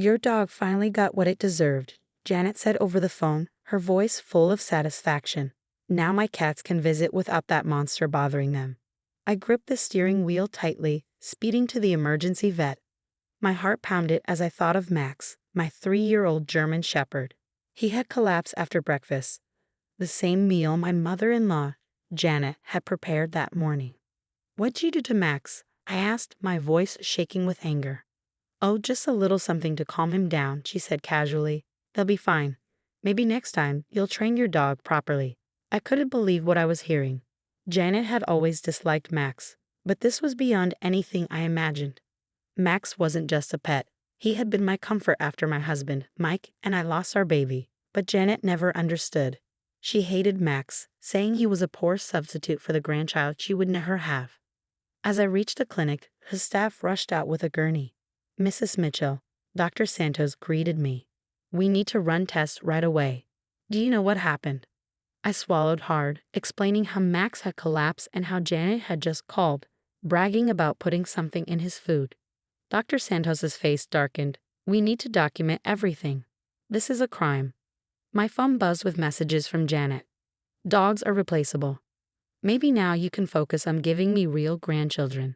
Your dog finally got what it deserved, Janet said over the phone, her voice full of satisfaction. Now my cats can visit without that monster bothering them. I gripped the steering wheel tightly, speeding to the emergency vet. My heart pounded as I thought of Max, my 3-year-old German Shepherd. He had collapsed after breakfast, the same meal my mother-in-law, Janet, had prepared that morning. "What'd you do to Max?" I asked, my voice shaking with anger. "Oh, just a little something to calm him down," she said casually. "They'll be fine. Maybe next time you'll train your dog properly." I couldn't believe what I was hearing. Janet had always disliked Max, but this was beyond anything I imagined. Max wasn't just a pet. He had been my comfort after my husband, Mike, and I lost our baby. But Janet never understood. She hated Max, saying he was a poor substitute for the grandchild she would never have. As I reached the clinic, his staff rushed out with a gurney. "Mrs. Mitchell," Dr. Santos greeted me. "We need to run tests right away." "Do you know what happened?" I swallowed hard, explaining how Max had collapsed and how Janet had just called, bragging about putting something in his food. Dr. Santos's face darkened. "We need to document everything. This is a crime." My phone buzzed with messages from Janet. "Dogs are replaceable. Maybe now you can focus on giving me real grandchildren.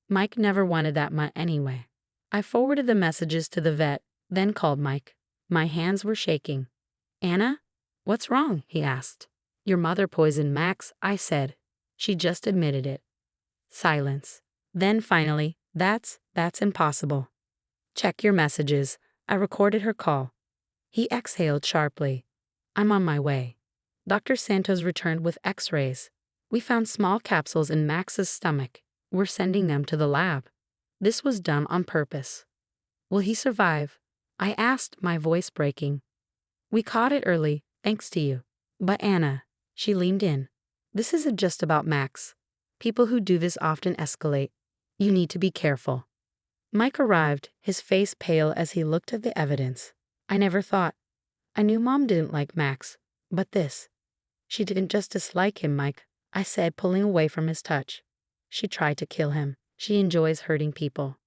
Mike never wanted that much anyway." I forwarded the messages to the vet, then called Mike. My hands were shaking. "Anna? What's wrong?" he asked. "Your mother poisoned Max," I said. She just admitted it. Silence. Then finally, that's impossible." "Check your messages." I recorded her call. He exhaled sharply. "I'm on my way." Dr. Santos returned with x-rays. "We found small capsules in Max's stomach. We're sending them to the lab." This was done on purpose. "Will he survive?" I asked, my voice breaking. "We caught it early, thanks to you." "But Anna," she leaned in, "this isn't just about Max. People who do this often escalate. You need to be careful." Mike arrived, his face pale as he looked at the evidence. "I never thought. I knew Mom didn't like Max, but this." "She didn't just dislike him, Mike," I said, pulling away from his touch. "She tried to kill him. She enjoys hurting people."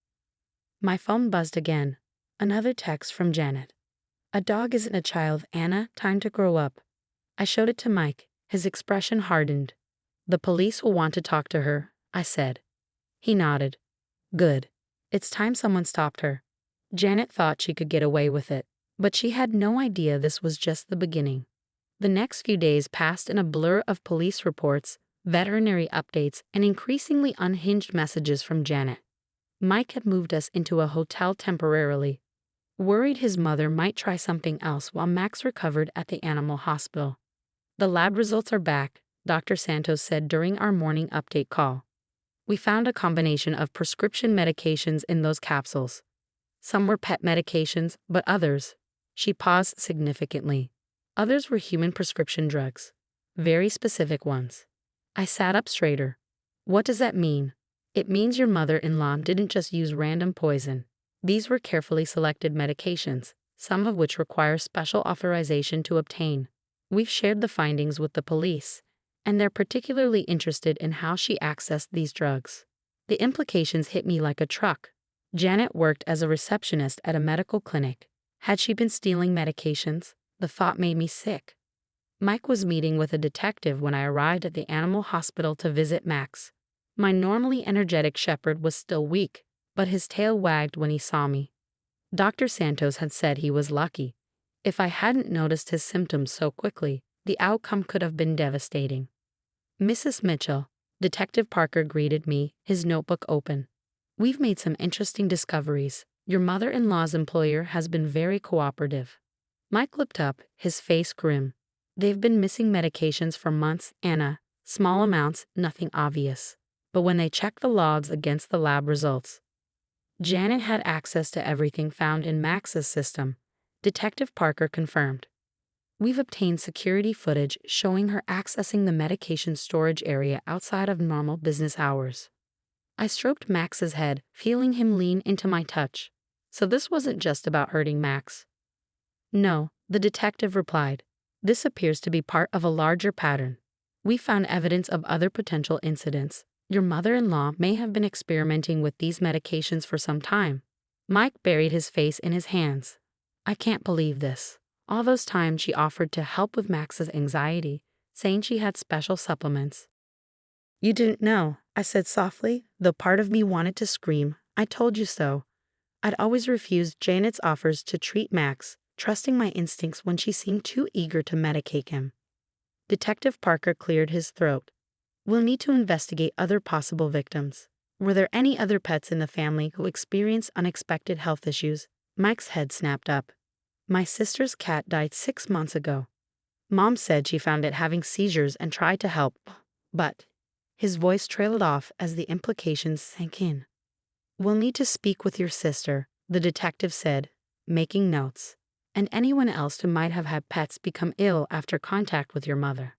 My phone buzzed again. Another text from Janet. "A dog isn't a child, Anna. Time to grow up." I showed it to Mike. His expression hardened. "The police will want to talk to her," I said. He nodded. "Good. It's time someone stopped her." Janet thought she could get away with it, but she had no idea this was just the beginning. The next few days passed in a blur of police reports, veterinary updates, and increasingly unhinged messages from Janet. Mike had moved us into a hotel temporarily, worried his mother might try something else while Max recovered at the animal hospital. "The lab results are back," Dr. Santos said during our morning update call. "We found a combination of prescription medications in those capsules. Some were pet medications, but others," she paused significantly, "others were human prescription drugs. Very specific ones." I sat up straighter. "What does that mean?" "It means your mother-in-law didn't just use random poison. These were carefully selected medications, some of which require special authorization to obtain. We've shared the findings with the police, and they're particularly interested in how she accessed these drugs." The implications hit me like a truck. Janet worked as a receptionist at a medical clinic. Had she been stealing medications? The thought made me sick. Mike was meeting with a detective when I arrived at the animal hospital to visit Max. My normally energetic shepherd was still weak, but his tail wagged when he saw me. Dr. Santos had said he was lucky. If I hadn't noticed his symptoms so quickly, the outcome could have been devastating. "Mrs. Mitchell," Detective Parker greeted me, his notebook open. "We've made some interesting discoveries. Your mother-in-law's employer has been very cooperative." Mike looked up, his face grim. "They've been missing medications for months, Anna. Small amounts, nothing obvious. But when they checked the logs against the lab results." Janet had access to everything found in Max's system, Detective Parker confirmed. "We've obtained security footage showing her accessing the medication storage area outside of normal business hours." I stroked Max's head, feeling him lean into my touch. "So this wasn't just about hurting Max?" "No," the detective replied. "This appears to be part of a larger pattern. We found evidence of other potential incidents. Your mother-in-law may have been experimenting with these medications for some time. Mike buried his face in his hands. I can't believe this. All those times she offered to help with Max's anxiety, saying she had special supplements. You didn't know, I said softly, though part of me wanted to scream. I told you so. I'd always refused Janet's offers to treat Max, trusting my instincts when she seemed too eager to medicate him. Detective Parker cleared his throat. We'll need to investigate other possible victims. Were there any other pets in the family who experienced unexpected health issues? Mike's head snapped up. My sister's cat died 6 months ago. Mom said she found it having seizures and tried to help, but his voice trailed off as the implications sank in. We'll need to speak with your sister, the detective said, making notes, and anyone else who might have had pets become ill after contact with your mother.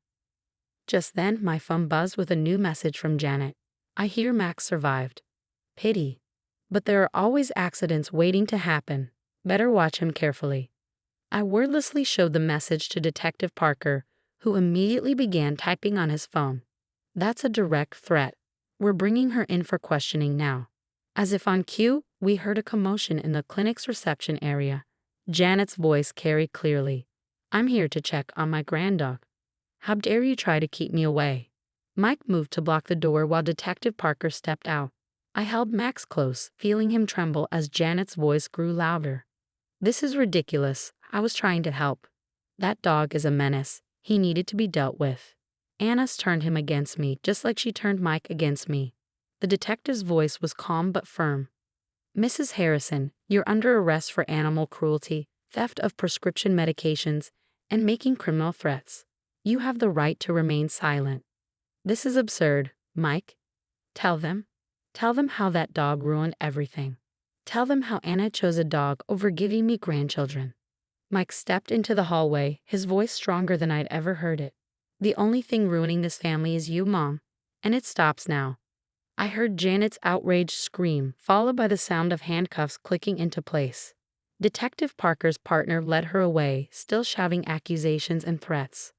Just then, my phone buzzed with a new message from Janet. I hear Max survived. Pity. But there are always accidents waiting to happen. Better watch him carefully. I wordlessly showed the message to Detective Parker, who immediately began typing on his phone. That's a direct threat. We're bringing her in for questioning now. As if on cue, we heard a commotion in the clinic's reception area. Janet's voice carried clearly. I'm here to check on my granddog. How dare you try to keep me away? Mike moved to block the door while Detective Parker stepped out. I held Max close, feeling him tremble as Janet's voice grew louder. This is ridiculous. I was trying to help. That dog is a menace. He needed to be dealt with. Anna's turned him against me, just like she turned Mike against me. The detective's voice was calm but firm. Mrs. Harrison, you're under arrest for animal cruelty, theft of prescription medications, and making criminal threats. You have the right to remain silent. This is absurd, Mike. Tell them. Tell them how that dog ruined everything. Tell them how Anna chose a dog over giving me grandchildren. Mike stepped into the hallway, his voice stronger than I'd ever heard it. The only thing ruining this family is you, Mom. And it stops now. I heard Janet's outraged scream, followed by the sound of handcuffs clicking into place. Detective Parker's partner led her away, still shouting accusations and threats.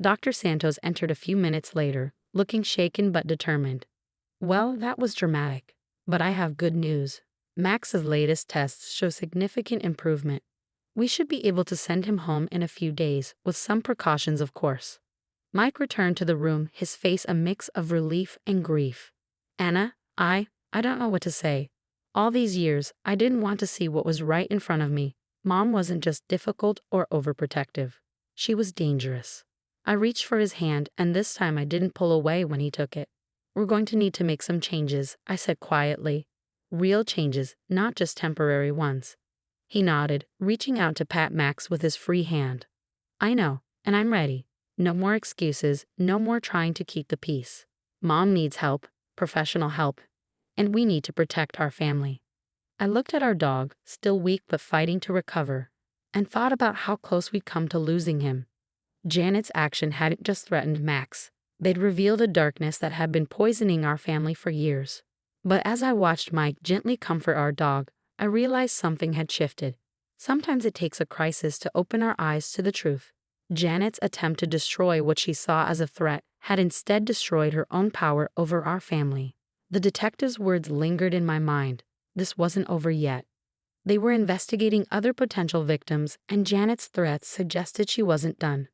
Dr. Santos entered a few minutes later, looking shaken but determined. Well, that was dramatic. But I have good news. Max's latest tests show significant improvement. We should be able to send him home in a few days, with some precautions, of course. Mike returned to the room, his face a mix of relief and grief. Anna, I don't know what to say. All these years, I didn't want to see what was right in front of me. Mom wasn't just difficult or overprotective. She was dangerous. I reached for his hand, and this time I didn't pull away when he took it. We're going to need to make some changes, I said quietly. Real changes, not just temporary ones. He nodded, reaching out to pat Max with his free hand. I know, and I'm ready. No more excuses, no more trying to keep the peace. Mom needs help, professional help, and we need to protect our family. I looked at our dog, still weak but fighting to recover, and thought about how close we'd come to losing him. Janet's action hadn't just threatened Max. They'd revealed a darkness that had been poisoning our family for years. But as I watched Mike gently comfort our dog, I realized something had shifted. Sometimes it takes a crisis to open our eyes to the truth. Janet's attempt to destroy what she saw as a threat had instead destroyed her own power over our family. The detective's words lingered in my mind. This wasn't over yet. They were investigating other potential victims, and Janet's threats suggested she wasn't done.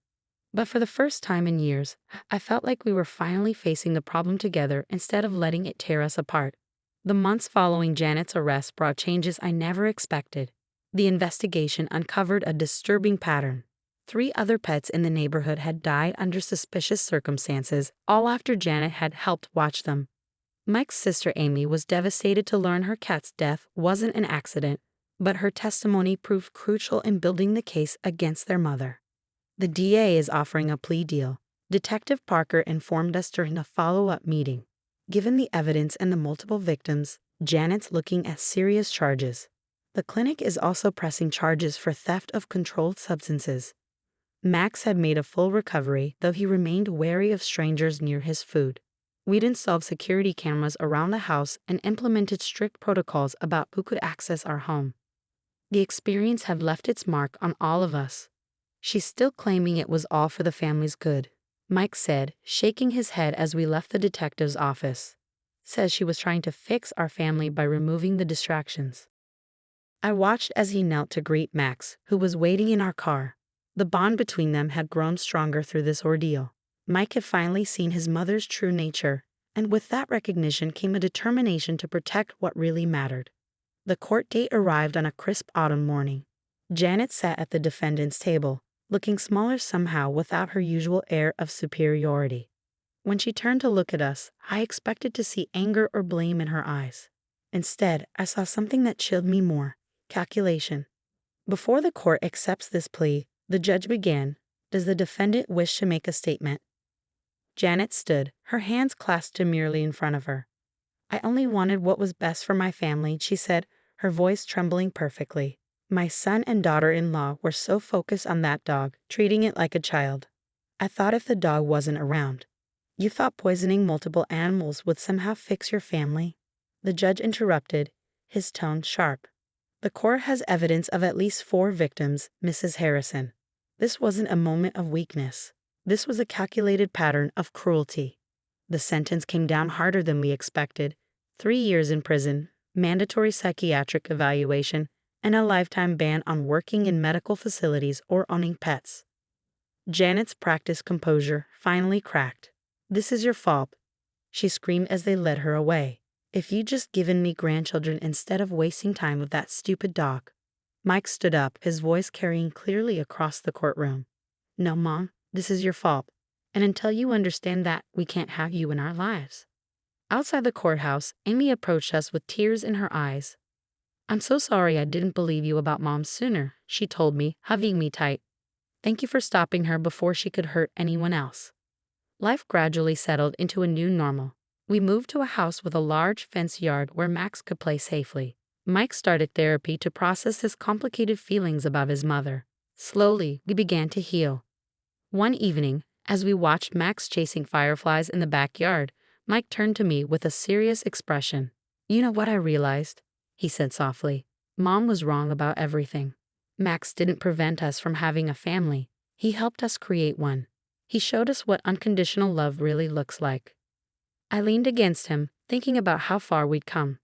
But for the first time in years, I felt like we were finally facing the problem together instead of letting it tear us apart. The months following Janet's arrest brought changes I never expected. The investigation uncovered a disturbing pattern. 3 other pets in the neighborhood had died under suspicious circumstances, all after Janet had helped watch them. Mike's sister Amy was devastated to learn her cat's death wasn't an accident, but her testimony proved crucial in building the case against their mother. The DA is offering a plea deal, Detective Parker informed us during a follow-up meeting. Given the evidence and the multiple victims, Janet's looking at serious charges. The clinic is also pressing charges for theft of controlled substances. Max had made a full recovery, though he remained wary of strangers near his food. We'd installed security cameras around the house and implemented strict protocols about who could access our home. The experience had left its mark on all of us. She's still claiming it was all for the family's good, Mike said, shaking his head as we left the detective's office. Says she was trying to fix our family by removing the distractions. I watched as he knelt to greet Max, who was waiting in our car. The bond between them had grown stronger through this ordeal. Mike had finally seen his mother's true nature, and with that recognition came a determination to protect what really mattered. The court date arrived on a crisp autumn morning. Janet sat at the defendant's table, looking smaller somehow without her usual air of superiority. When she turned to look at us, I expected to see anger or blame in her eyes. Instead, I saw something that chilled me more: calculation. Before the court accepts this plea, the judge began. Does the defendant wish to make a statement? Janet stood, her hands clasped demurely in front of her. I only wanted what was best for my family, she said, her voice trembling perfectly. My son and daughter-in-law were so focused on that dog, treating it like a child. I thought if the dog wasn't around. You thought poisoning multiple animals would somehow fix your family? The judge interrupted, his tone sharp. The court has evidence of at least 4 victims, Mrs. Harrison. This wasn't a moment of weakness. This was a calculated pattern of cruelty. The sentence came down harder than we expected. 3 years in prison, mandatory psychiatric evaluation, and a lifetime ban on working in medical facilities or owning pets. Janet's practiced composure finally cracked. This is your fault, she screamed as they led her away. If you'd just given me grandchildren instead of wasting time with that stupid dog. Mike stood up, his voice carrying clearly across the courtroom. No, Mom, this is your fault. And until you understand that, we can't have you in our lives. Outside the courthouse, Amy approached us with tears in her eyes. I'm so sorry I didn't believe you about Mom sooner, she told me, hugging me tight. Thank you for stopping her before she could hurt anyone else. Life gradually settled into a new normal. We moved to a house with a large fenced yard where Max could play safely. Mike started therapy to process his complicated feelings about his mother. Slowly, we began to heal. One evening, as we watched Max chasing fireflies in the backyard, Mike turned to me with a serious expression. You know what I realized? He said softly. Mom was wrong about everything. Max didn't prevent us from having a family. He helped us create one. He showed us what unconditional love really looks like. I leaned against him, thinking about how far we'd come.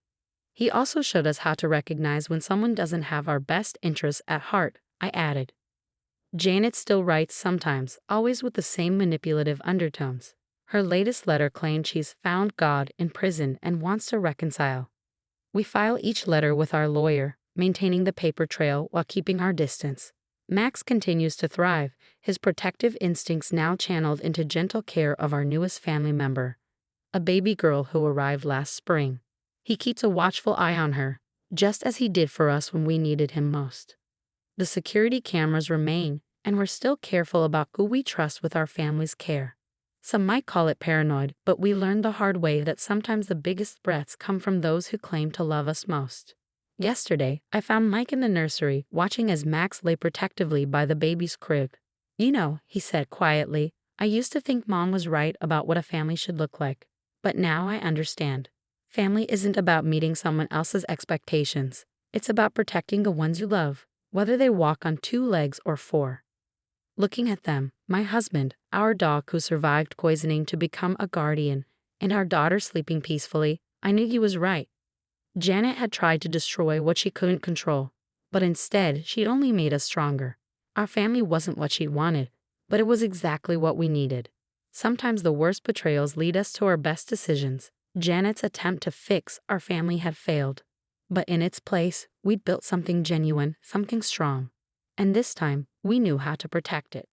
He also showed us how to recognize when someone doesn't have our best interests at heart, I added. Janet still writes sometimes, always with the same manipulative undertones. Her latest letter claimed she's found God in prison and wants to reconcile. We file each letter with our lawyer, maintaining the paper trail while keeping our distance. Max continues to thrive, his protective instincts now channeled into gentle care of our newest family member, a baby girl who arrived last spring. He keeps a watchful eye on her, just as he did for us when we needed him most. The security cameras remain, and we're still careful about who we trust with our family's care. Some might call it paranoid, but we learned the hard way that sometimes the biggest threats come from those who claim to love us most. Yesterday, I found Mike in the nursery, watching as Max lay protectively by the baby's crib. You know, he said quietly, I used to think Mom was right about what a family should look like. But now I understand. Family isn't about meeting someone else's expectations. It's about protecting the ones you love, whether they walk on 2 legs or 4. Looking at them, my husband, our dog who survived poisoning to become a guardian, and our daughter sleeping peacefully, I knew he was right. Janet had tried to destroy what she couldn't control, but instead she'd only made us stronger. Our family wasn't what she wanted, but it was exactly what we needed. Sometimes the worst betrayals lead us to our best decisions. Janet's attempt to fix our family had failed, but in its place, we'd built something genuine, something strong. And this time, we knew how to protect it.